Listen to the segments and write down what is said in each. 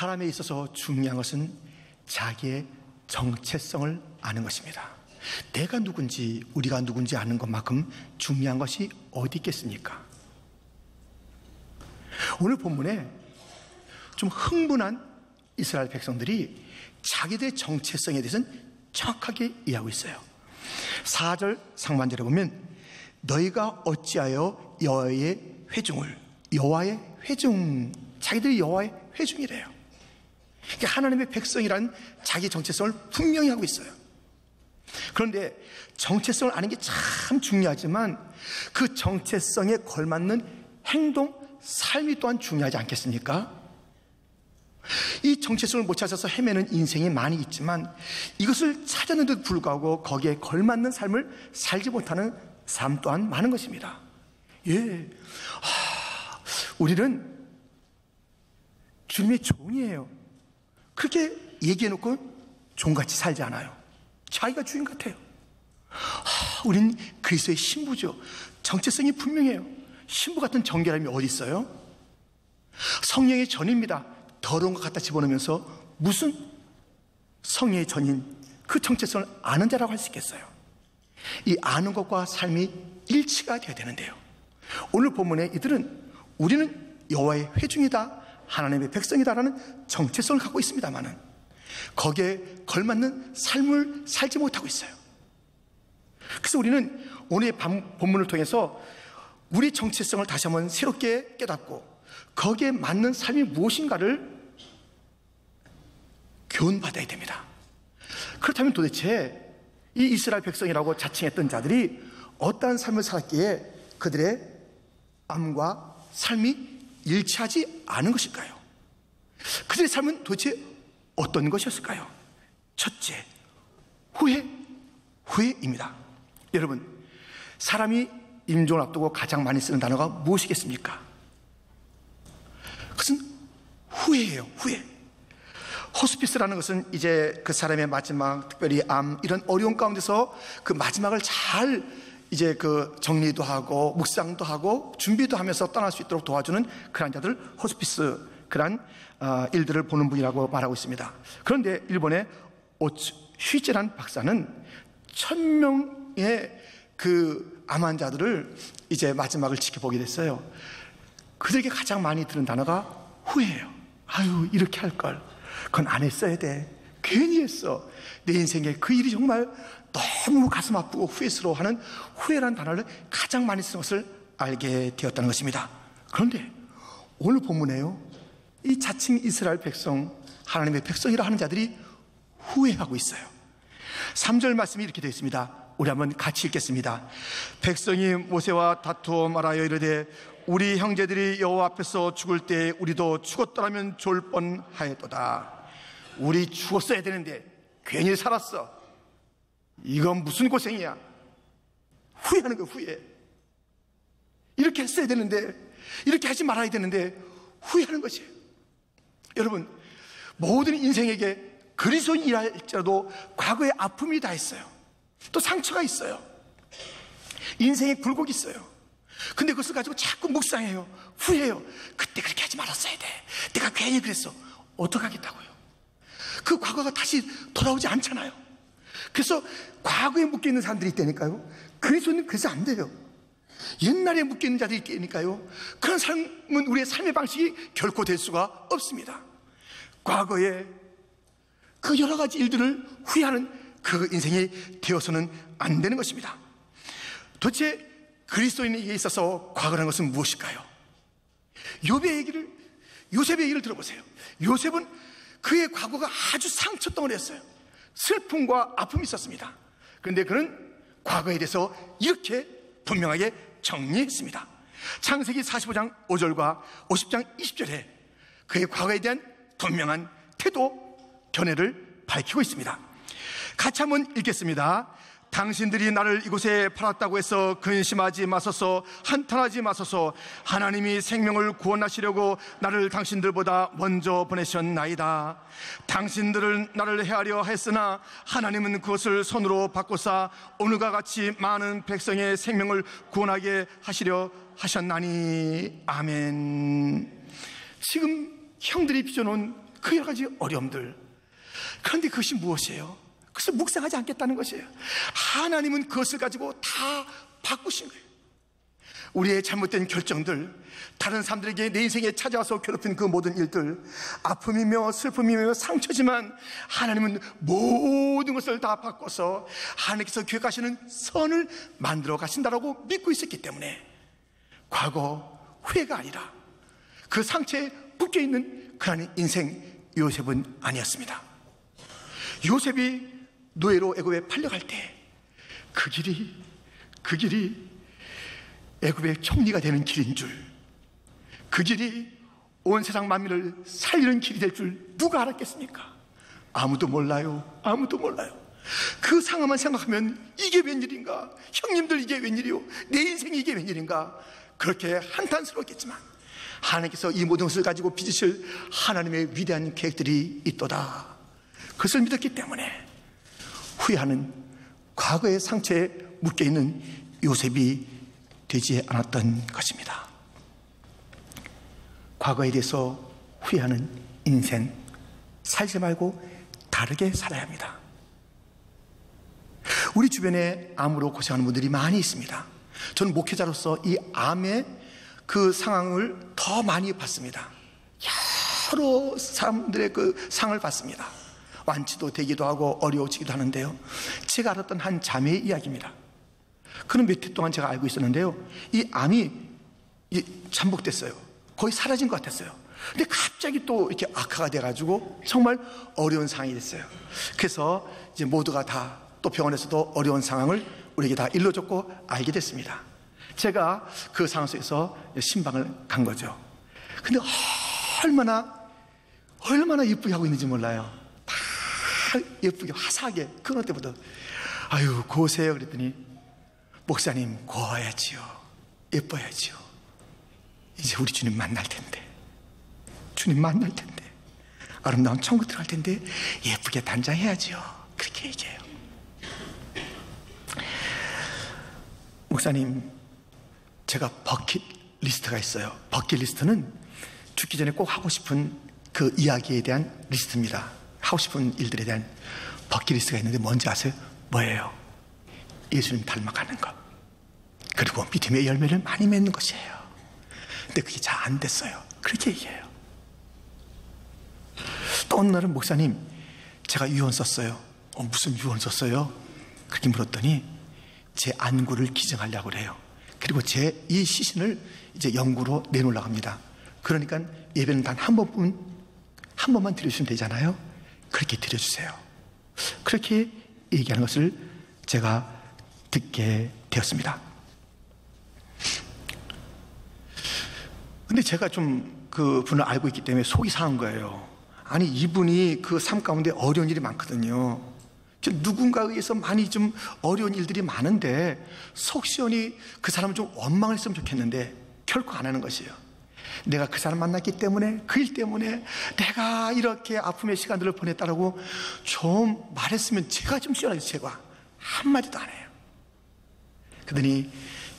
사람에 있어서 중요한 것은 자기의 정체성을 아는 것입니다. 내가 누군지, 우리가 누군지 아는 것만큼 중요한 것이 어디 있겠습니까? 오늘 본문에 좀 흥분한 이스라엘 백성들이 자기들의 정체성에 대해서는 정확하게 이해하고 있어요. 4절 상반절에 보면 너희가 어찌하여 여호와의 회중을, 여호와의 회중, 자기들이 여호와의 회중이래요. 그러니까 하나님의 백성이라는 자기 정체성을 분명히 하고 있어요. 그런데 정체성을 아는 게 참 중요하지만 그 정체성에 걸맞는 행동, 삶이 또한 중요하지 않겠습니까? 이 정체성을 못 찾아서 헤매는 인생이 많이 있지만 이것을 찾았는데도 불구하고 거기에 걸맞는 삶을 살지 못하는 삶 또한 많은 것입니다. 우리는 주님의 종이에요. 그렇게 얘기해놓고 종같이 살지 않아요. 자기가 주인 같아요. 우린 그리스도의 신부죠. 정체성이 분명해요. 신부 같은 정결함이 어디 있어요? 성령의 전입니다. 더러운 것 갖다 집어넣으면서 무슨 성령의 전인, 그 정체성을 아는 자라고 할 수 있겠어요? 이 아는 것과 삶이 일치가 되어야 되는데요, 오늘 본문에 이들은 우리는 여호와의 회중이다, 하나님의 백성이다라는 정체성을 갖고 있습니다만은 거기에 걸맞는 삶을 살지 못하고 있어요. 그래서 우리는 오늘의 본문을 통해서 우리 정체성을 다시 한번 새롭게 깨닫고 거기에 맞는 삶이 무엇인가를 교훈받아야 됩니다. 그렇다면 도대체 이 이스라엘 백성이라고 자칭했던 자들이 어떠한 삶을 살았기에 그들의 마음과 삶이 일치하지 않은 것일까요? 그들의 삶은 도대체 어떤 것이었을까요? 첫째, 후회입니다. 여러분, 사람이 임종을 앞두고 가장 많이 쓰는 단어가 무엇이겠습니까? 그것은 후회예요. 후회. 호스피스라는 것은 이제 그 사람의 마지막, 특별히 암, 이런 어려운 가운데서 그 마지막을 잘 이제 그 정리도 하고 묵상도 하고 준비도 하면서 떠날 수 있도록 도와주는 그런 자들, 호스피스, 그런 일들을 보는 분이라고 말하고 있습니다. 그런데 일본의 슈이치라는 박사는 1000명의 그 암 환자들을 이제 마지막을 지켜보게 됐어요. 그들에게 가장 많이 들은 단어가 후회예요. 아유, 이렇게 할 걸. 그건 안 했어야 돼. 괜히 했어. 내 인생에 그 일이 정말 너무 가슴 아프고 후회스러워하는 후회라는 단어를 가장 많이 쓰는 것을 알게 되었다는 것입니다. 그런데 오늘 본문에요, 이 자칭 이스라엘 백성, 하나님의 백성이라 하는 자들이 후회하고 있어요. 3절 말씀이 이렇게 되어 있습니다. 우리 한번 같이 읽겠습니다. 백성이 모세와 다투어 말하여 이르되 우리 형제들이 여호와 앞에서 죽을 때 우리도 죽었더라면 좋을 뻔하였도다. 우리 죽었어야 되는데 괜히 살았어. 이건 무슨 고생이야. 후회하는 거야, 후회. 이렇게 했어야 되는데, 이렇게 하지 말아야 되는데 후회하는 것이에요. 여러분, 모든 인생에게 그리스도인이랄지라도 과거의 아픔이 다 있어요. 또 상처가 있어요. 인생에 굴곡이 있어요. 근데 그것을 가지고 자꾸 묵상해요. 후회해요. 그때 그렇게 하지 말았어야 돼. 내가 괜히 그랬어. 어떡하겠다고요. 그 과거가 다시 돌아오지 않잖아요. 그래서 과거에 묶여있는 사람들이 있다니까요. 그리스도는 그래서 안 돼요. 옛날에 묶여있는 자들이 있다니까요. 그런 삶은 우리의 삶의 방식이 결코 될 수가 없습니다. 과거에 그 여러 가지 일들을 후회하는 그 인생이 되어서는 안 되는 것입니다. 도대체 그리스도인에게 있어서 과거라는 것은 무엇일까요? 요셉의 얘기를 들어보세요. 요셉은 그의 과거가 아주 상처덩어리였어요. 슬픔과 아픔이 있었습니다. 그런데 그는 과거에 대해서 이렇게 분명하게 정리했습니다. 창세기 45장 5절과 50장 20절에 그의 과거에 대한 분명한 태도, 견해를 밝히고 있습니다. 같이 한번 읽겠습니다. 당신들이 나를 이곳에 팔았다고 해서 근심하지 마소서, 한탄하지 마소서. 하나님이 생명을 구원하시려고 나를 당신들보다 먼저 보내셨나이다. 당신들은 나를 해하려 했으나 하나님은 그것을 손으로 바꾸사 오늘과 같이 많은 백성의 생명을 구원하게 하시려 하셨나니. 아멘. 지금 형들이 빚어놓은 그 여러 가지 어려움들. 그런데 그것이 무엇이에요? 그것을 묵상하지 않겠다는 것이에요. 하나님은 그것을 가지고 다 바꾸신 거예요. 우리의 잘못된 결정들, 다른 사람들에게 내 인생에 찾아와서 괴롭힌 그 모든 일들, 아픔이며 슬픔이며 상처지만 하나님은 모든 것을 다 바꿔서 하나님께서 계획하시는 선을 만들어 가신다라고 믿고 있었기 때문에 과거 후회가 아니라 그 상처에 묶여있는 그러한 인생 요셉은 아니었습니다. 요셉이 노예로 애굽에 팔려갈 때 그 길이 애굽의 총리가 되는 길인 줄, 그 길이 온 세상 만민을 살리는 길이 될 줄 누가 알았겠습니까? 아무도 몰라요. 아무도 몰라요. 그 상황만 생각하면 이게 웬일인가? 형님들 이게 웬일이요? 내 인생이 이게 웬일인가? 그렇게 한탄스럽겠지만 하나님께서 이 모든 것을 가지고 빚으실 하나님의 위대한 계획들이 있도다. 그것을 믿었기 때문에 후회하는 과거의 상처에 묶여있는 요셉이 되지 않았던 것입니다. 과거에 대해서 후회하는 인생 살지 말고 다르게 살아야 합니다. 우리 주변에 암으로 고생하는 분들이 많이 있습니다. 저는 목회자로서 이 암의 그 상황을 더 많이 봤습니다. 여러 사람들의 그 상을 봤습니다. 완치도 되기도 하고 어려워지기도 하는데요, 제가 알았던 한 자매의 이야기입니다. 그는 몇 해 동안 제가 알고 있었는데요, 이 암이 잠복됐어요. 거의 사라진 것 같았어요. 근데 갑자기 또 이렇게 악화가 돼가지고 정말 어려운 상황이 됐어요. 그래서 이제 모두가 다 또 병원에서도 어려운 상황을 우리에게 다 일러줬고 알게 됐습니다. 제가 그 상황 속에서 신방을 간 거죠. 근데 얼마나 예쁘게 하고 있는지 몰라요. 다 예쁘게 화사하게. 그런 때보다 아유 고세요 그랬더니, 목사님 고와야지요, 예뻐야지요, 이제 우리 주님 만날 텐데, 주님 만날 텐데, 아름다운 천국 들어갈 텐데 예쁘게 단장해야지요, 그렇게 얘기해요. 목사님, 제가 버킷리스트가 있어요. 버킷리스트는 죽기 전에 꼭 하고 싶은 그 이야기에 대한 리스트입니다. 하고 싶은 일들에 대한 버킷리스트가 있는데 뭔지 아세요? 뭐예요? 예수님 닮아가는 것, 그리고 믿음의 열매를 많이 맺는 것이에요. 근데 그게 잘 안 됐어요. 그렇게 얘기해요. 또 어느 날은, 목사님 제가 유언 썼어요. 무슨 유언 썼어요? 그렇게 물었더니 제 안구를 기증하려고 그래요. 그리고 제 이 시신을 이제 영구로 내놓으려고 합니다. 그러니까 예배는 단 한 번만 드려주시면 되잖아요. 그렇게 드려주세요. 그렇게 얘기하는 것을 제가 듣게 되었습니다. 근데 제가 좀 그 분을 알고 있기 때문에 속이 상한 거예요. 아니, 이분이 그 삶 가운데 어려운 일이 많거든요. 누군가에 의해서 많이 좀 어려운 일들이 많은데 속 시원히 그 사람을 좀 원망했으면 좋겠는데 결코 안 하는 것이에요. 내가 그 사람 만났기 때문에, 그 일 때문에 내가 이렇게 아픔의 시간들을 보냈다라고 좀 말했으면 제가 좀 시원하지, 제가 한마디도 안 해요. 그러더니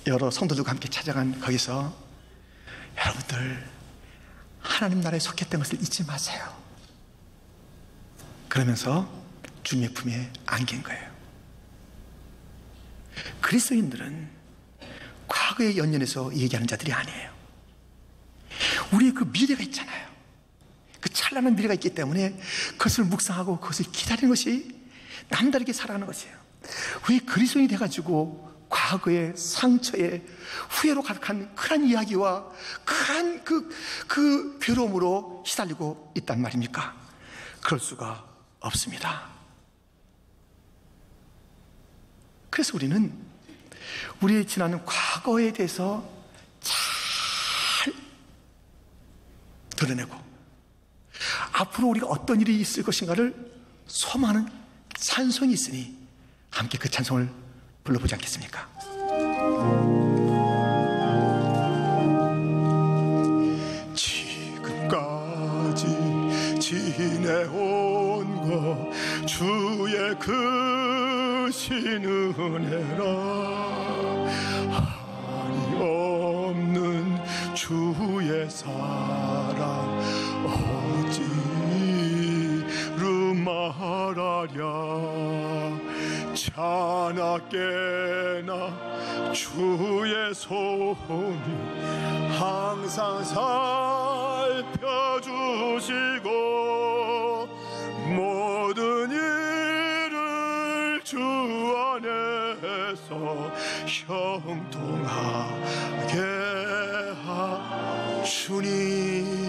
여러 성도들과 함께 찾아간 거기서, 여러분들 하나님 나라에 속했던 것을 잊지 마세요, 그러면서 주님의 품에 안긴 거예요. 그리스도인들은 과거의 연연에서 얘기하는 자들이 아니에요. 우리의 그 미래가 있잖아요. 그 찬란한 미래가 있기 때문에 그것을 묵상하고 그것을 기다리는 것이 남다르게 살아가는 것이에요. 왜 그리스도인이 돼가지고 과거의 상처에 후회로 가득한 그런 이야기와 그런 그 괴로움으로 시달리고 있단 말입니까? 그럴 수가 없습니다. 그래서 우리는 우리의 지나는 과거에 대해서 잘 드러내고 앞으로 우리가 어떤 일이 있을 것인가를 소망하는 찬송이 있으니 함께 그 찬송을 불러보지 않겠습니까? 지금까지 지내온 것 주의 크신 은혜라, 한이 없는 주의 사랑 어찌 자나깨나 주의 손이 항상 살펴주시고 모든 일을 주 안에서 형통하게 주님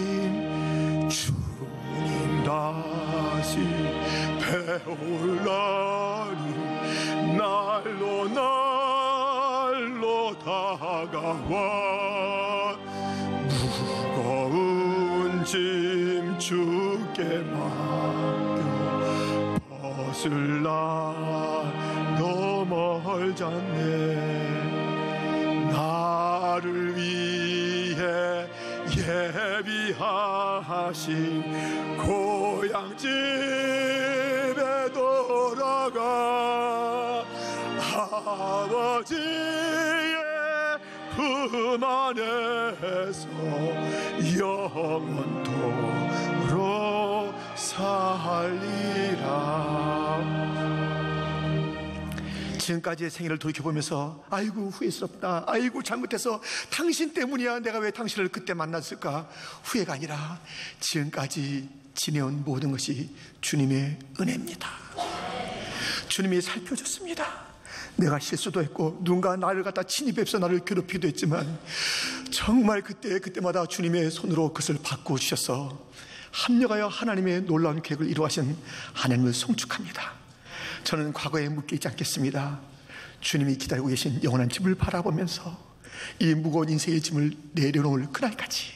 다시 배울 날이 날로 다가와 무거운 짐 주께 맡겨 벗을 날도 멀잖네. 나를 위해 예비하신 고향집에 돌아가 아버지의 품 안에서 영원토록 살리라. 지금까지의 생애를 돌이켜보면서 아이고 후회스럽다, 아이고 잘못해서 당신 때문이야, 내가 왜 당신을 그때 만났을까, 후회가 아니라 지금까지 지내온 모든 것이 주님의 은혜입니다. 주님이 살펴줬습니다. 내가 실수도 했고 누군가 나를 갖다 침입해서 나를 괴롭히기도 했지만 정말 그때마다 주님의 손으로 그것을 바꾸주셔서 합력하여 하나님의 놀라운 계획을 이루하신 하나님을 송축합니다. 저는 과거에 묶여있지 않겠습니다. 주님이 기다리고 계신 영원한 집을 바라보면서 이 무거운 인생의 짐을 내려놓을 그날까지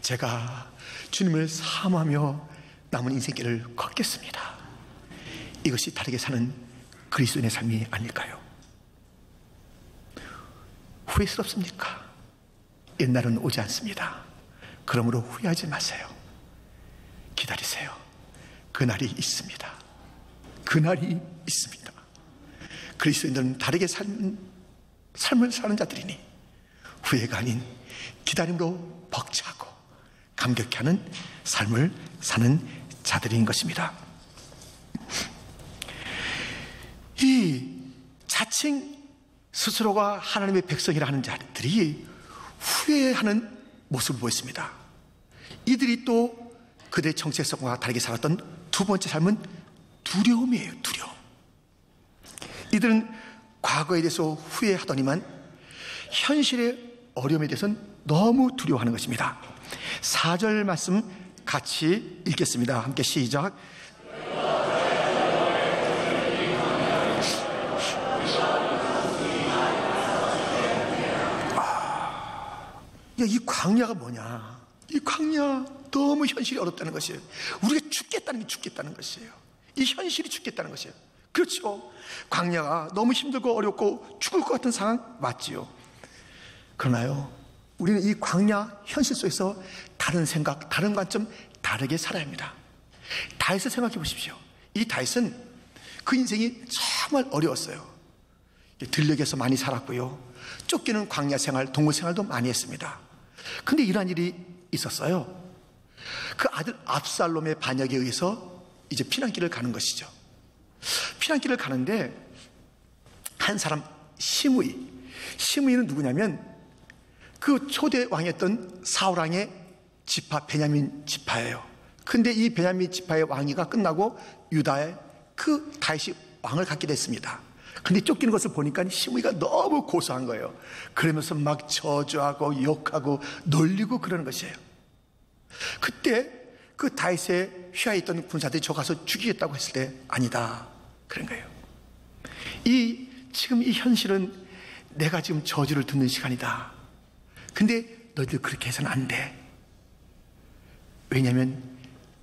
제가 주님을 사모하며 남은 인생길을 걷겠습니다. 이것이 다르게 사는 그리스도인의 삶이 아닐까요? 후회스럽습니까? 옛날은 오지 않습니다. 그러므로 후회하지 마세요. 기다리세요. 그날이 있습니다. 그날이 있습니다. 그리스도인들은 다르게 삶을 사는 자들이니 후회가 아닌 기다림으로 벅차고 감격해 하는 삶을 사는 자들인 것입니다. 이 자칭 스스로가 하나님의 백성이라 하는 자들이 후회하는 모습을 보였습니다. 이들이 또 그들의 정체성과 다르게 살았던 두 번째 삶은 두려움이에요. 두려움. 이들은 과거에 대해서 후회하더니만 현실의 어려움에 대해서는 너무 두려워하는 것입니다. 4절 말씀 같이 읽겠습니다. 함께 시작. 이 광야가 뭐냐? 이 광야 너무 현실이 어렵다는 것이에요. 우리가 죽겠다는 것이에요. 이 현실이 죽겠다는 것이에요. 그렇죠. 광야가 너무 힘들고 어렵고 죽을 것 같은 상황 맞지요. 그러나요, 우리는 이 광야 현실 속에서 다른 생각, 다른 관점, 다르게 살아야 합니다. 다윗을 생각해 보십시오. 이 다윗은 그 인생이 정말 어려웠어요. 들녘에서 많이 살았고요, 쫓기는 광야 생활, 동물 생활도 많이 했습니다. 근데 이러한 일이 있었어요. 그 아들 압살롬의 반역에 의해서 이제 피난길을 가는 것이죠. 피난길을 가는데 한 사람 시므이는 누구냐면 그 초대 왕이었던 사울 왕의 지파 베냐민 지파예요. 근데 이 베냐민 지파의 왕위가 끝나고 유다의 그 다윗이 왕을 갖게 됐습니다. 근데 쫓기는 것을 보니까 시므이가 너무 고소한 거예요. 그러면서 막 저주하고 욕하고 놀리고 그러는 것이에요. 그때 그 다윗의 휘하에 있던 군사들이 저 가서 죽이겠다고 했을 때 아니다 그런 거예요. 지금 이 현실은 내가 지금 저주를 듣는 시간이다. 근데 너희들 그렇게 해서는 안 돼. 왜냐하면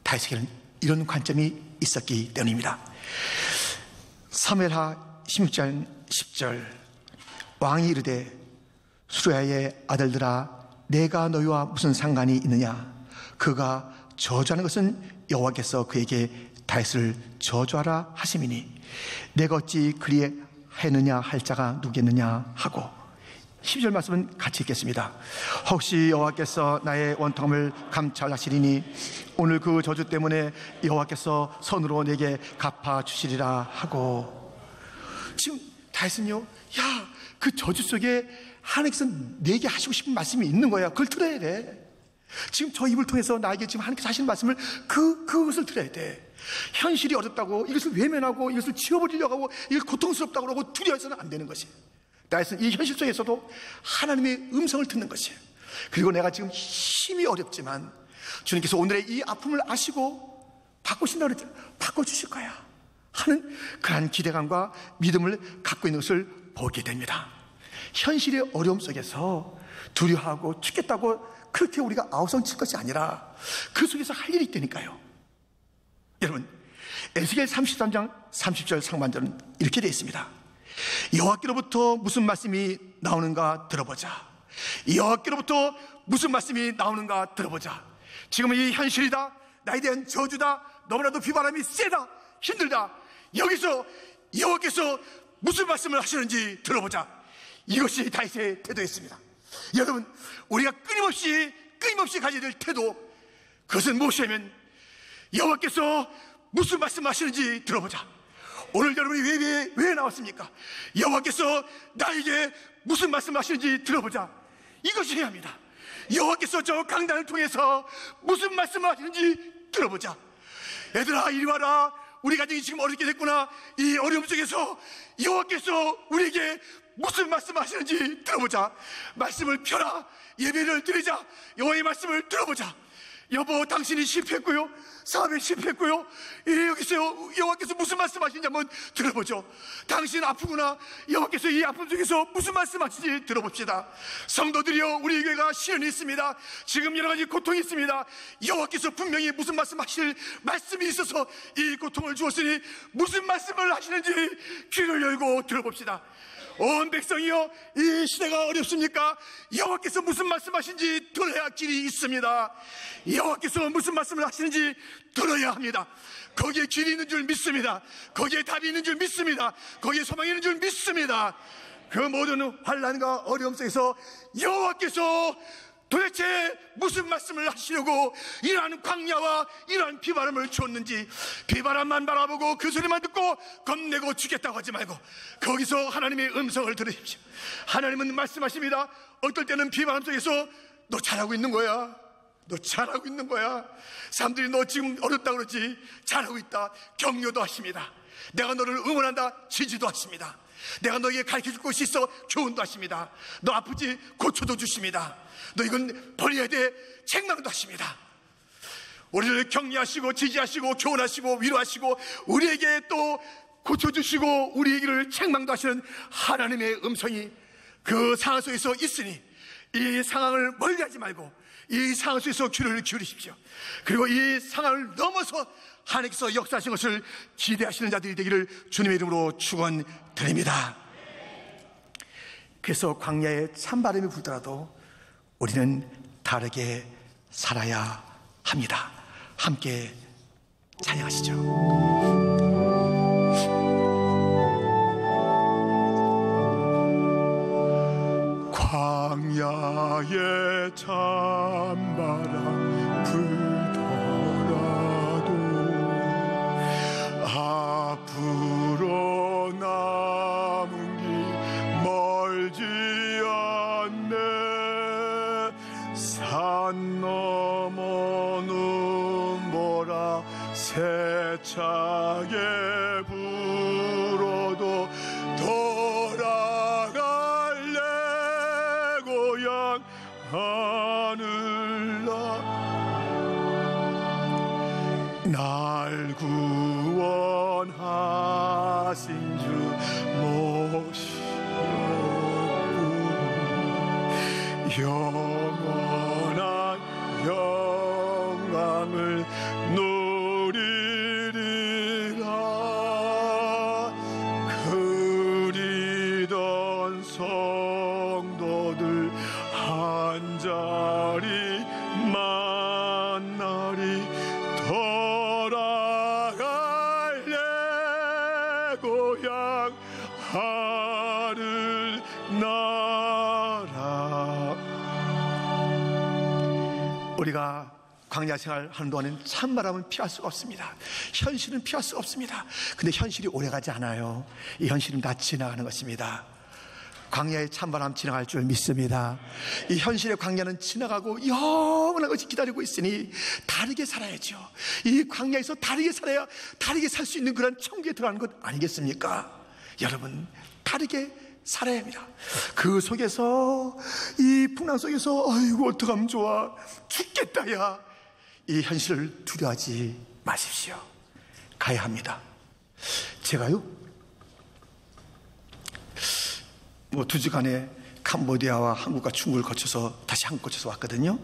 다윗에게는 이런 관점이 있었기 때문입니다. 사무엘하 16장 10절 왕이 이르되 수르야의 아들들아 내가 너희와 무슨 상관이 있느냐? 그가 저주하는 것은 여호와께서 그에게 다윗을 저주하라 하심이니 내가 어찌 그리하였느냐 할 자가 누구겠느냐 하고 12절 말씀은 같이 읽겠습니다. 혹시 여호와께서 나의 원통함을 감찰하시리니 오늘 그 저주 때문에 여호와께서 선으로 내게 갚아주시리라 하고. 지금 다윗은요, 그 저주 속에 하나님께서 내게 하시고 싶은 말씀이 있는 거야. 그걸 들어야 돼. 지금 저 입을 통해서 나에게 지금 하나님께서 하시는 말씀을 그것을 들어야 돼. 현실이 어렵다고 이것을 외면하고 이것을 지워버리려고 하고 이걸 고통스럽다고 하고 두려워해서는 안 되는 것이. 다윗은 이 현실 속에서도 하나님의 음성을 듣는 것이에요. 그리고 내가 지금 힘이 어렵지만 주님께서 오늘의 이 아픔을 아시고 바꾸신다고 그랬죠. 바꿔주실 거야 하는 그러한 기대감과 믿음을 갖고 있는 것을 보게 됩니다. 현실의 어려움 속에서 두려워하고 죽겠다고 그렇게 우리가 아우성 칠 것이 아니라 그 속에서 할 일이 있다니까요. 여러분, 에스겔 33장 30절 상반절은 이렇게 되어 있습니다. 여호와께로부터 무슨 말씀이 나오는가 들어보자. 여호와께로부터 무슨 말씀이 나오는가 들어보자. 지금은 이 현실이다, 나에 대한 저주다, 너무나도 비바람이 세다, 힘들다. 여기서 여호와께서 무슨 말씀을 하시는지 들어보자. 이것이 다윗의 태도였습니다. 여러분, 우리가 끊임없이 가져야 될 태도, 그것은 무엇이냐면 여호와께서 무슨 말씀하시는지 들어보자. 오늘 여러분이 왜 나왔습니까? 여호와께서 나에게 무슨 말씀하시는지 들어보자. 이것이 해야 합니다. 여호와께서 저 강단을 통해서 무슨 말씀하시는지 들어보자. 얘들아, 이리 와라. 우리 가정이 지금 어렵게 됐구나. 이 어려움 속에서 여호와께서 우리에게 무슨 말씀하시는지 들어보자. 말씀을 펴라. 예배를 드리자. 여호와의 말씀을 들어보자. 여보, 당신이 실패했고요, 사업에 실패했고요, 여기서 여호와께서 무슨 말씀하시는지 한번 들어보죠. 당신 아프구나. 여호와께서 이 아픔 속에서 무슨 말씀하시는지 들어봅시다. 성도들이여, 우리 교회가 시련이 있습니다. 지금 여러 가지 고통이 있습니다. 여호와께서 분명히 무슨 말씀하실 말씀이 있어서 이 고통을 주었으니 무슨 말씀을 하시는지 귀를 열고 들어봅시다. 온 백성이여, 이 시대가 어렵습니까? 여호와께서 무슨 말씀하시는지 들어야 길이 있습니다. 여호와께서 무슨 말씀을 하시는지 들어야 합니다. 거기에 길이 있는 줄 믿습니다. 거기에 답이 있는 줄 믿습니다. 거기에 소망이 있는 줄 믿습니다. 그 모든 환난과 어려움 속에서 여호와께서 도대체 무슨 말씀을 하시려고 이러한 광야와 이러한 비바람을 줬는지, 비바람만 바라보고 그 소리만 듣고 겁내고 죽겠다고 하지 말고 거기서 하나님의 음성을 들으십시오. 하나님은 말씀하십니다. 어떨 때는 비바람 속에서 너 잘하고 있는 거야, 너 잘하고 있는 거야. 사람들이 너 지금 어렵다 그러지, 잘하고 있다 격려도 하십니다. 내가 너를 응원한다 지지도 하십니다. 내가 너에게 가르쳐줄 곳이 있어 교훈도 하십니다. 너 아프지 고쳐도 주십니다. 너 이건 버려야 돼 책망도 하십니다. 우리를 격려하시고 지지하시고 교훈하시고 위로하시고 우리에게 또 고쳐주시고 우리에게를 책망도 하시는 하나님의 음성이 그 상황 속에서 있으니 이 상황을 멀리하지 말고 이 상황 속에서 귀를 기울이십시오. 그리고 이 상황을 넘어서 하나님께서 역사하신 것을 기대하시는 자들이 되기를 주님의 이름으로 축원드립니다. 그래서 광야에 찬바람이 불더라도 우리는 다르게 살아야 합니다. 함께 찬양하시죠. 광야에 찬바람 불더라도 앞으로 남은 길 멀지 않네. 산 넘어 눈보라 세차게 불어도 돌아갈래. 고향 하늘나 날 구원하신 주 모시고 영원한 영광을 누리리라. 하늘 나라. 우리가 광야 생활 하는 동안에는 찬바람은 피할 수가 없습니다. 현실은 피할 수가 없습니다. 근데 현실이 오래가지 않아요. 이 현실은 다 지나가는 것입니다. 광야의 찬바람 지나갈 줄 믿습니다. 이 현실의 광야는 지나가고 영원한 것이 기다리고 있으니 다르게 살아야죠. 이 광야에서 다르게 살아야 다르게 살 수 있는 그런 천국에 들어가는 것 아니겠습니까? 여러분, 다르게 살아야 합니다. 그 속에서, 이 풍랑 속에서 아이고 어떡하면 좋아, 죽겠다 야, 이 현실을 두려워하지 마십시오. 가야 합니다. 제가요, 뭐 2주간에 캄보디아와 한국과 중국을 거쳐서 다시 한국 거쳐서 왔거든요.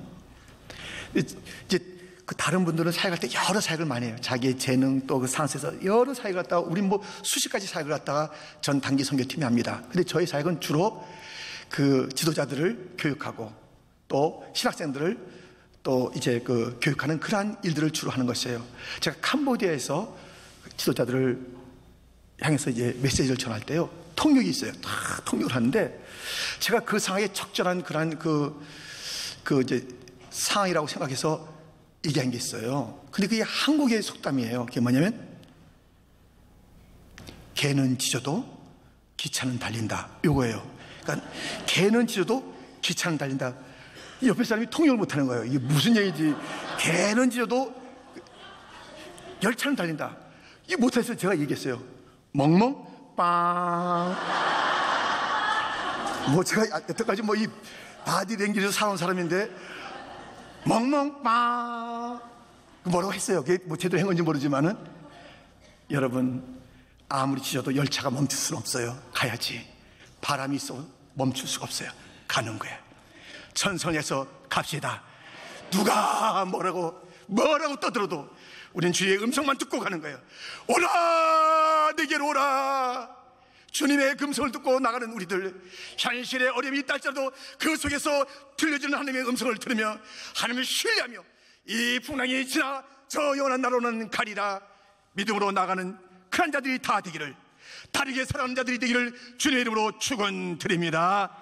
이제 그 다른 분들은 사역할 때 여러 사역을 많이 해요. 자기의 재능 또 그 상황에서 여러 사역을 갖다가, 우린 뭐 수십 가지 사역을 갖다가 전 단기 선교팀이 합니다. 근데 저희 사역은 주로 그 지도자들을 교육하고 또 신학생들을 또 이제 그 교육하는 그러한 일들을 주로 하는 것이에요. 제가 캄보디아에서 지도자들을 향해서 이제 메시지를 전할 때요, 통역이 있어요. 다 통역을 하는데, 제가 그 상황에 적절한 그런 그 이제 상황이라고 생각해서 얘기한 게 있어요. 근데 그게 한국의 속담이에요. 그게 뭐냐면, 개는 짖어도 기차는 달린다. 요거예요. 그러니까 개는 짖어도 기차는 달린다. 옆에 사람이 통역을 못 하는 거예요. 이게 무슨 얘기지? 개는 짖어도 열차는 달린다. 이게 못해서 제가 얘기했어요. 멍멍 빵. 뭐 제가 여태까지 뭐 이 바디랭귀지로 살아온 사람인데 멍멍 빵 뭐라고 했어요. 그게 뭐 제대로 한 건지 모르지만은, 여러분, 아무리 짖어도 열차가 멈출 수는 없어요. 가야지. 바람이 있어 멈출 수가 없어요. 가는 거예요. 천성에서 갑시다. 누가 뭐라고 떠들어도 우린 주의 음성만 듣고 가는 거예요. 오라, 내게로 오라. 주님의 음성을 듣고 나가는 우리들, 현실의 어려움이 있다 할지라도 그 속에서 들려주는 하나님의 음성을 들으며 하나님을 신뢰하며 이 풍랑이 지나 저 영원한 나라로는 가리라 믿음으로 나가는 그런 자들이 다 되기를, 다르게 살아가는 자들이 되기를 주님의 이름으로 축원드립니다.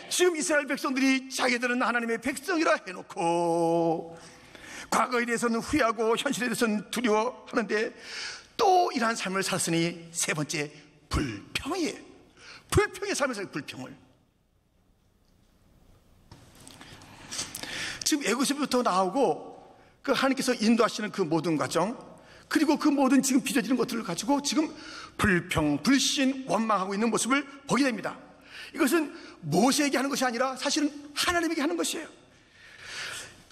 지금 이스라엘 백성들이 자기들은 하나님의 백성이라 해놓고 과거에 대해서는 후회하고 현실에 대해서는 두려워하는데, 또 이러한 삶을 살았으니 세 번째, 불평이에요. 불평의 삶을 살아요. 불평을. 지금 애굽에서부터 나오고 그 하나님께서 인도하시는 그 모든 과정, 그리고 그 모든 지금 빚어지는 것들을 가지고 지금 불평, 불신, 원망하고 있는 모습을 보게 됩니다. 이것은 모세에게 하는 것이 아니라 사실은 하나님에게 하는 것이에요.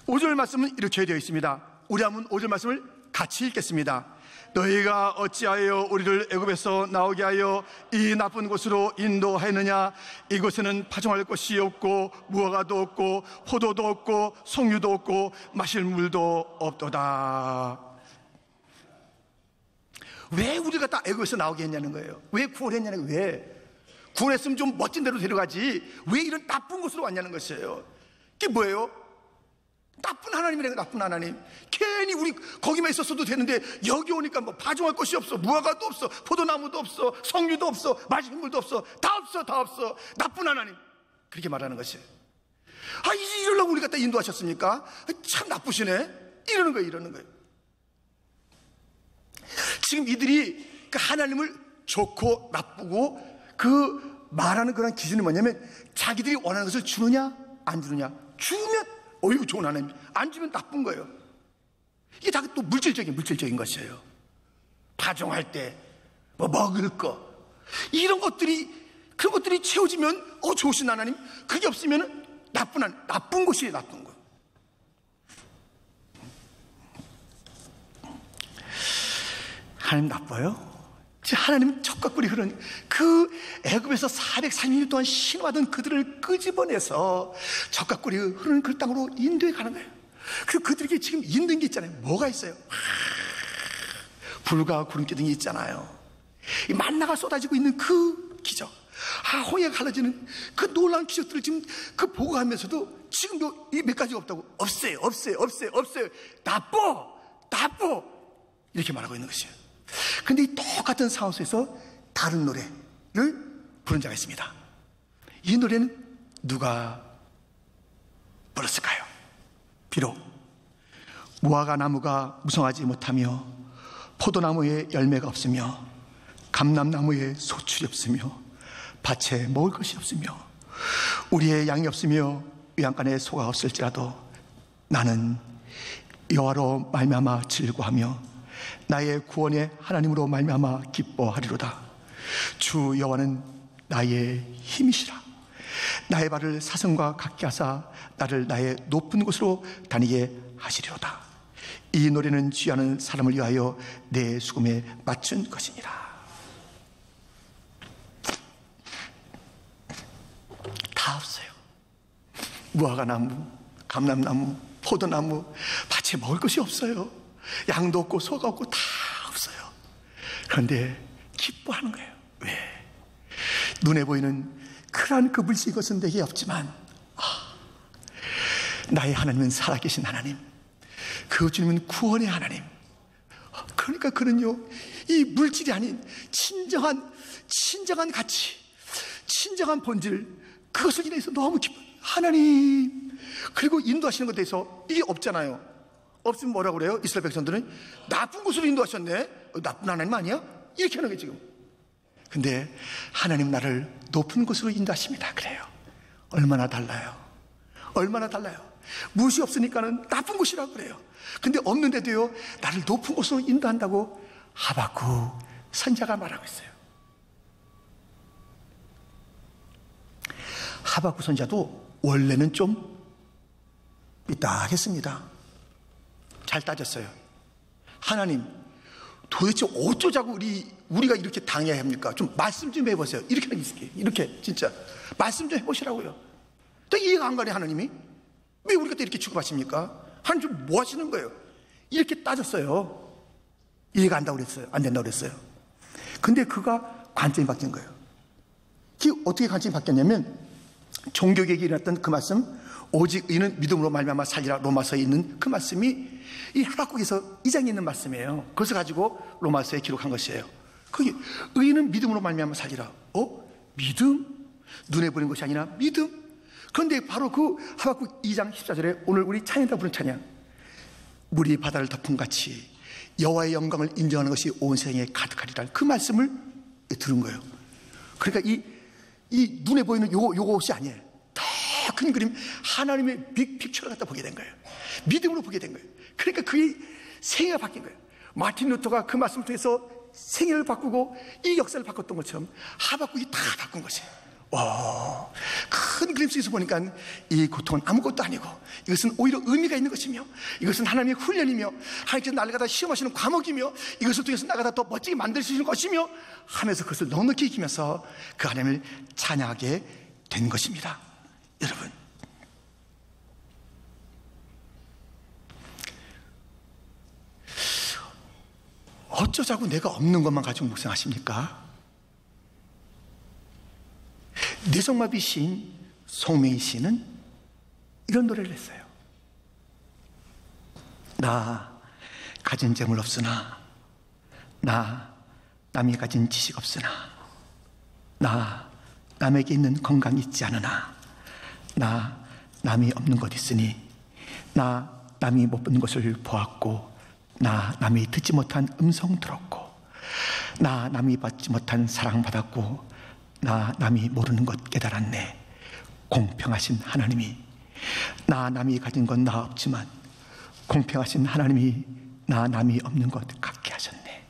5절 말씀은 이렇게 되어 있습니다. 우리 한번 5절 말씀을 같이 읽겠습니다. 너희가 어찌하여 우리를 애굽에서 나오게 하여 이 나쁜 곳으로 인도하였느냐? 이곳에는 파종할 것이 없고 무화과도 없고 포도도 없고 석류도 없고 마실 물도 없도다. 왜 우리가 다 애굽에서 나오게 했냐는 거예요. 왜 구원했냐는 거예요. 왜? 구원했으면 좀 멋진 데로 데려가지 왜 이런 나쁜 곳으로 왔냐는 것이에요. 그게 뭐예요? 나쁜 하나님이라는 거예요. 나쁜 하나님. 괜히 우리 거기만 있었어도 되는데 여기 오니까 뭐 파종할 것이 없어, 무화과도 없어, 포도나무도 없어, 석류도 없어, 마실 물도 없어, 다 없어, 다 없어. 나쁜 하나님. 그렇게 말하는 것이에요. 아, 이러려고 우리 갖다 인도하셨습니까? 참 나쁘시네. 이러는 거예요. 이러는 거예요. 지금 이들이 그 하나님을 좋고 나쁘고 그 말하는 그런 기준이 뭐냐면, 자기들이 원하는 것을 주느냐 안 주느냐. 주면 어이구 좋은 하나님, 안 주면 나쁜 거예요. 이게 다 또 물질적인 것이에요. 파종할 때 뭐 먹을 거, 이런 것들이, 그런 것들이 채워지면 좋으신 하나님, 그게 없으면 나쁜 곳이에요. 나쁜 곳. 하나님 나빠요? 하나님은 젖과 꿀이 흐르는 그 애굽에서 440년 동안 신화하던 그들을 끄집어내서 젖과 꿀이 흐르는 그 땅으로 인도해 가는 거예요. 그들에게 지금 있는 게 있잖아요. 뭐가 있어요? 불과 구름기 등이 있잖아요. 이 만나가 쏟아지고 있는 그 기적, 홍해가 갈라지는 그 놀라운 기적들을 지금 그 보고 하면서도 지금도 이 몇 가지가 없다고. 없어요. 나빠 이렇게 말하고 있는 것이에요. 근데 이 똑같은 상황 속에서 다른 노래를 부른 자가 있습니다. 이 노래는 누가 불렀을까요? 비록 무화과 나무가 무성하지 못하며 포도나무에 열매가 없으며 감람나무에 소출이 없으며 밭에 먹을 것이 없으며 우리의 양이 없으며 외양간에 소가 없을지라도 나는 여호와로 말미암아 즐거워하며 나의 구원의 하나님으로 말미암아 기뻐하리로다. 주 여호와는 나의 힘이시라. 나의 발을 사슴과 같게 하사 나를 나의 높은 곳으로 다니게 하시리로다. 이 노래는 취하는 사람을 위하여 내 수금에 맞춘 것이니라. 다 없어요. 무화과나무, 감람나무, 포도나무, 밭에 먹을 것이 없어요. 양도 없고 소가 없고 다 없어요. 그런데 기뻐하는 거예요. 왜? 눈에 보이는 크란 그 물질 것은 내게 없지만 나의 하나님은 살아계신 하나님, 그 주님은 구원의 하나님. 그러니까 그는요, 이 물질이 아닌 진정한 가치, 진정한 본질, 그것을 인해서 너무 기뻐요. 하나님, 그리고 인도하시는 것에 대해서 이게 없잖아요. 없으면 뭐라고 그래요? 이스라엘 백성들은 나쁜 곳으로 인도하셨네. 나쁜 하나님 아니야? 이렇게 하는 거예요 지금. 근데 하나님 나를 높은 곳으로 인도하십니다. 그래요. 얼마나 달라요. 얼마나 달라요. 무엇이 없으니까는 나쁜 곳이라고 그래요. 근데 없는데도요, 나를 높은 곳으로 인도한다고 하박국 선지자가 말하고 있어요. 하박국 선지자도 원래는 좀 삐딱했습니다. 잘 따졌어요. 하나님, 도대체 어쩌자고 우리가 이렇게 당해야 합니까? 좀 말씀 좀 해보세요. 이렇게 진짜 말씀 좀 해보시라고요. 또 이해가 안 가네. 하나님이 왜 우리가 또 이렇게 취급하십니까? 하나님 좀 뭐 하시는 거예요? 이렇게 따졌어요. 이해가 안 된다고 그랬어요. 근데 그가 관점이 바뀐 거예요. 그게 어떻게 관점이 바뀌었냐면, 종교개혁이 일어났던 그 말씀, 오직 의인은 믿음으로 말미암아 살리라, 로마서에 있는 그 말씀이 이 하박국에서 2장에 있는 말씀이에요. 그것을 가지고 로마서에 기록한 것이에요. 거기 의인은 믿음으로 말미암아 살리라. 믿음? 눈에 보이는 것이 아니라 믿음? 그런데 바로 그 하박국 2장 14절에 오늘 우리 찬양다 부른 찬양, 물이 바다를 덮은 같이 여호와의 영광을 인정하는 것이 온 세상에 가득하리라, 그 말씀을 들은 거예요. 그러니까 이 눈에 보이는 요것이 아니에요. 더 큰 그림, 하나님의 빅픽처를 갖다 보게 된 거예요. 믿음으로 보게 된 거예요. 그러니까 그의 생애가 바뀐 거예요. 마틴 루터가 그 말씀을 통해서 생애를 바꾸고 이 역사를 바꿨던 것처럼 하박국이 다 바꾼 것이에요. 큰 그림 속에서 보니까 이 고통은 아무것도 아니고, 이것은 오히려 의미가 있는 것이며, 이것은 하나님의 훈련이며, 하나님께서 나를 갖다 시험하시는 과목이며, 이것을 통해서 나를 갖다 더 멋지게 만들 수 있는 것이며 하면서 그것을 넉넉히 익히면서 그 하나님을 찬양하게 된 것입니다. 여러분, 어쩌자고 내가 없는 것만 가지고 묵상하십니까? 뇌성마비 시인 송명희 씨는 이런 노래를 했어요. 나 가진 재물 없으나, 나 남이 가진 지식 없으나, 나 남에게 있는 건강 있지 않으나, 나 남이 없는 것 있으니, 나 남이 못 본 것을 보았고, 나 남이 듣지 못한 음성 들었고, 나 남이 받지 못한 사랑 받았고, 나 남이 모르는 것 깨달았네. 공평하신 하나님이 나 남이 가진 건 나 없지만 공평하신 하나님이 나 남이 없는 것 갖게 하셨네.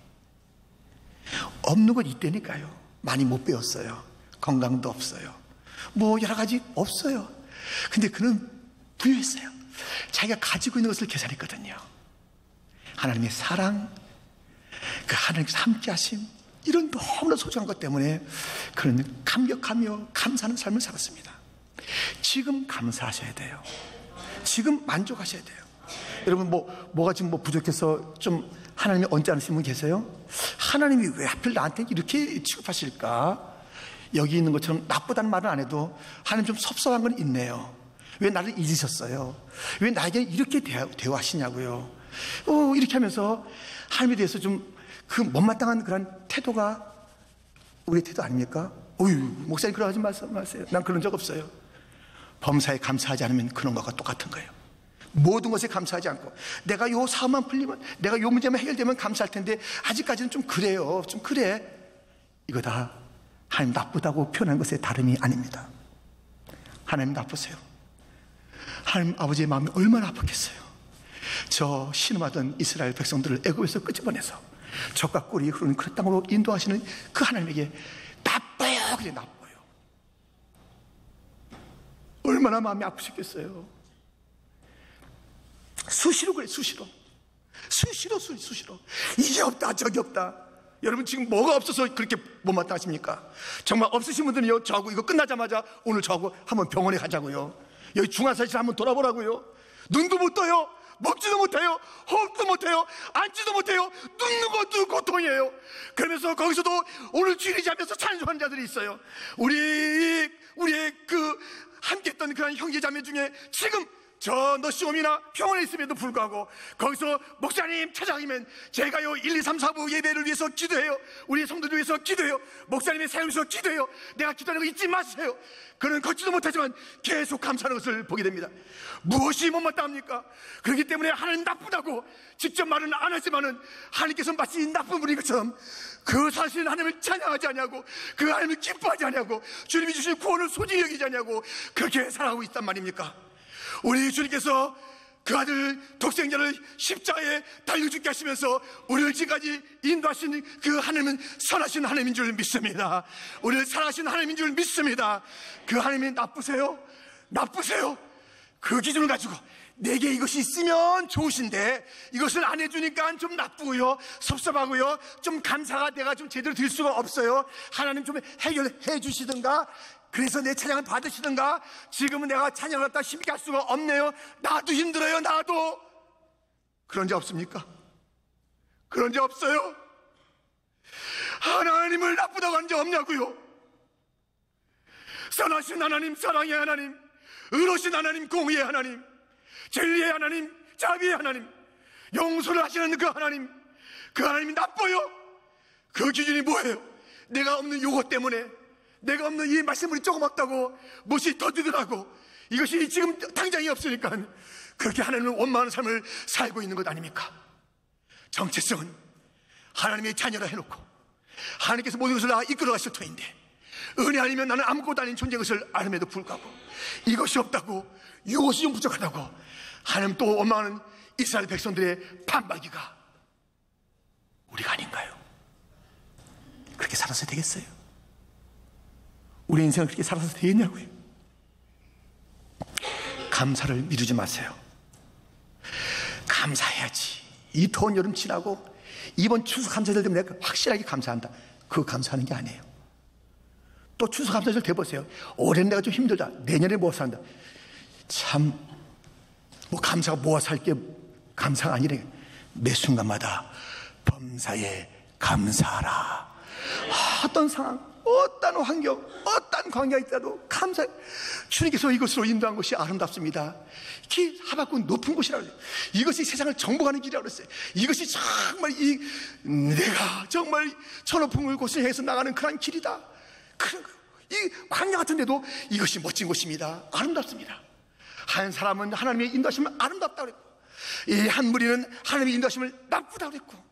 없는 것 있다니까요. 많이 못 배웠어요. 건강도 없어요. 뭐 여러 가지 없어요. 근데 그는 부유했어요. 자기가 가지고 있는 것을 계산했거든요. 하나님의 사랑, 그 하나님께서 함께 하심, 이런 너무나 소중한 것 때문에 그는 감격하며 감사하는 삶을 살았습니다. 지금 감사하셔야 돼요. 지금 만족하셔야 돼요. 여러분, 뭐가 지금 부족해서 좀 하나님이 얹지 않으신 분 계세요? 하나님이 왜 하필 나한테 이렇게 취급하실까? 여기 있는 것처럼 나쁘다는 말은 안 해도 하나님 좀 섭섭한 건 있네요. 왜 나를 잊으셨어요? 왜 나에게 이렇게 대화하시냐고요? 이렇게 하면서 하나님에 대해서 좀 그 못마땅한 그런 태도가 우리의 태도 아닙니까? 어휴, 목사님 그러지 마세요. 난 그런 적 없어요. 범사에 감사하지 않으면 그런 것과 똑같은 거예요. 모든 것에 감사하지 않고 내가 요 사업만 풀리면, 내가 요 문제만 해결되면 감사할 텐데 아직까지는 좀 그래요. 좀 그래. 이거 다 하나님 나쁘다고 표현한 것에 다름이 아닙니다. 하나님 나쁘세요. 하나님 아버지의 마음이 얼마나 아팠겠어요. 저 신음하던 이스라엘 백성들을 애굽에서 끄집어내서 젖과 꿀이 흐르는 그 땅으로 인도하시는 그 하나님에게 나빠요. 그래, 나빠요. 얼마나 마음이 아프셨겠어요. 수시로 그래, 수시로. 이게 없다, 저기 없다. 여러분 지금 뭐가 없어서 그렇게 못마땅하십니까? 정말 없으신 분들은요, 저하고 이거 끝나자마자 오늘 저하고 한번 병원에 가자고요. 여기 중환자실 한번 돌아보라고요. 눈도 못 떠요. 먹지도 못해요. 호흡도 못해요. 앉지도 못해요. 눕는 것도 고통이에요. 그러면서 거기서도 오늘 주일이지 하면서 찬송하는 자들이 있어요. 우리의 그 함께했던 그런 형제자매 중에 지금 저 너시홈이나 병원에 있음에도 불구하고 거기서 목사님 찾아가면 제가요 1, 2, 3, 4부 예배를 위해서 기도해요. 우리 성도들 위해서 기도해요. 목사님의 삶을 위해서 기도해요. 내가 기도하는 거 잊지 마세요. 그는 걷지도 못하지만 계속 감사하는 것을 보게 됩니다. 무엇이 못마땅합니까? 그렇기 때문에 하나님 나쁘다고 직접 말은 안 하지만은 하나님께서 마치 나쁜 분인 것처럼 그 사실은 하나님을 찬양하지 않냐고, 그 하나님을 기뻐하지 않냐고, 주님이 주신 구원을 소중히 여기지 않냐고 그렇게 살아가고 있단 말입니까? 우리 주님께서 그 아들 독생자를 십자가에 달려 죽게 하시면서 우리를 지금까지 인도하신 그 하나님은 선하신 하나님인 줄 믿습니다. 우리를 사랑하신 하나님인 줄 믿습니다. 그 하나님이 나쁘세요? 그 기준을 가지고 내게 이것이 있으면 좋으신데 이것을 안 해주니까 좀 나쁘고요, 섭섭하고요, 좀 감사가 내가 좀 제대로 들 수가 없어요. 하나님 좀 해결해 주시든가, 그래서 내 찬양을 받으시든가. 지금은 내가 찬양을 갖다 힘있게 할 수가 없네요. 나도 힘들어요. 나도. 그런 적 없습니까? 그런 적 없어요? 하나님을 나쁘다고 한 적 없냐고요? 선하신 하나님, 사랑의 하나님, 의로우신 하나님, 공의의 하나님, 진리의 하나님, 자비의 하나님, 용서를 하시는 그 하나님이 나빠요? 그 기준이 뭐예요? 내가 없는 요것 때문에, 내가 없는 이 말씀물이 조금 없다고 못이 더디더라고, 이것이 지금 당장이 없으니까 그렇게 하나님을 원망하는 삶을 살고 있는 것 아닙니까? 정체성은 하나님의 자녀라 해놓고 하나님께서 모든 것을 다 이끌어 가실 터인데, 은혜 아니면 나는 아무것도 아닌 존재인 것을 알음에도 불구하고 이것이 없다고, 이것이 좀 부족하다고 하나님 또 원망하는 이스라엘 백성들의 판박이가 우리가 아닌가요? 그렇게 살아서 되겠어요? 우리 인생을 그렇게 살아서 되겠냐고요? 감사를 미루지 마세요. 감사해야지. 이 더운 여름 지나고 이번 추수감사절 때문에 내가 확실하게 감사한다, 그거 감사하는 게 아니에요. 또 추수감사절 돼보세요. 올해는 내가 좀 힘들다, 내년에 모아서 한다. 참, 뭐 감사가 모아서 할 게 감사가 아니래. 매 순간마다 범사에 감사하라. 어떤 상황, 어떤 환경, 어떤 관계가 있다도 감사. 주님께서 이것으로 인도한 것이 아름답습니다. 이 하박국 높은 곳이라고 그랬어요. 이것이 세상을 정복하는 길이라고 그랬어요. 이것이 정말 내가 정말 저 높은 곳을 향해서 나가는 그런 길이다. 이 광야 같은데도 이것이 멋진 곳입니다. 아름답습니다. 한 사람은 하나님의 인도하심을 아름답다고 그랬고, 이 한 무리는 하나님의 인도하심을 나쁘다고 그랬고,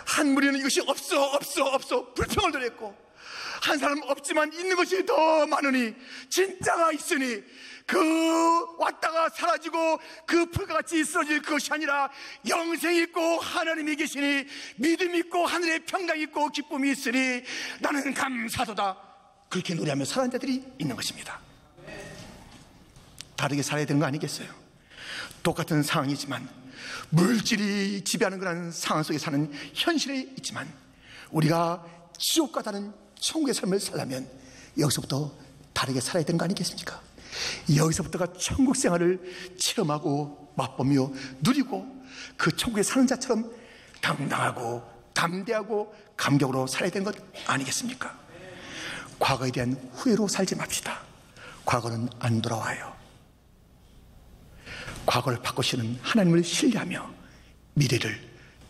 한 무리는 이것이 없어 불평을 드렸고, 한 사람은 없지만 있는 것이 더 많으니 진짜가 있으니 그 왔다가 사라지고 그 풀과 같이 쓰러질 것이 아니라 영생이 있고 하나님이 계시니 믿음이 있고 하늘에 평강이 있고 기쁨이 있으니 나는 감사도다. 그렇게 노래하며 살아가는 자들이 있는 것입니다. 다르게 살아야 되는 거 아니겠어요? 똑같은 상황이지만, 물질이 지배하는 그런 상황 속에 사는 현실이 있지만, 우리가 지옥과 다른 천국의 삶을 살려면 여기서부터 다르게 살아야 되는 거 아니겠습니까? 여기서부터가 천국 생활을 체험하고 맛보며 누리고 그 천국에 사는 자처럼 당당하고 담대하고 감격으로 살아야 되는 것 아니겠습니까? 과거에 대한 후회로 살지 맙시다. 과거는 안 돌아와요. 과거를 바꾸시는 하나님을 신뢰하며 미래를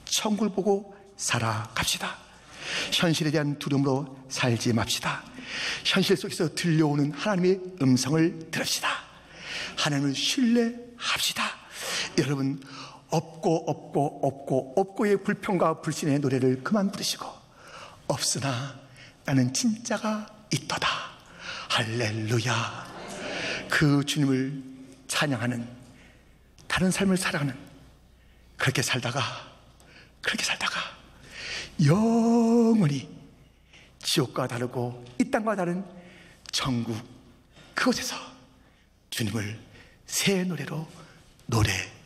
천국을 보고 살아갑시다. 현실에 대한 두려움으로 살지 맙시다. 현실 속에서 들려오는 하나님의 음성을 들읍시다. 하나님을 신뢰합시다. 여러분, 없고의 불평과 불신의 노래를 그만 부르시고, 없으나 나는 진짜가 있도다. 할렐루야. 그 주님을 찬양하는, 다른 삶을 살아가는, 그렇게 살다가 영원히 지옥과 다르고 이 땅과 다른 천국, 그곳에서 주님을 새 노래로 노래합시다.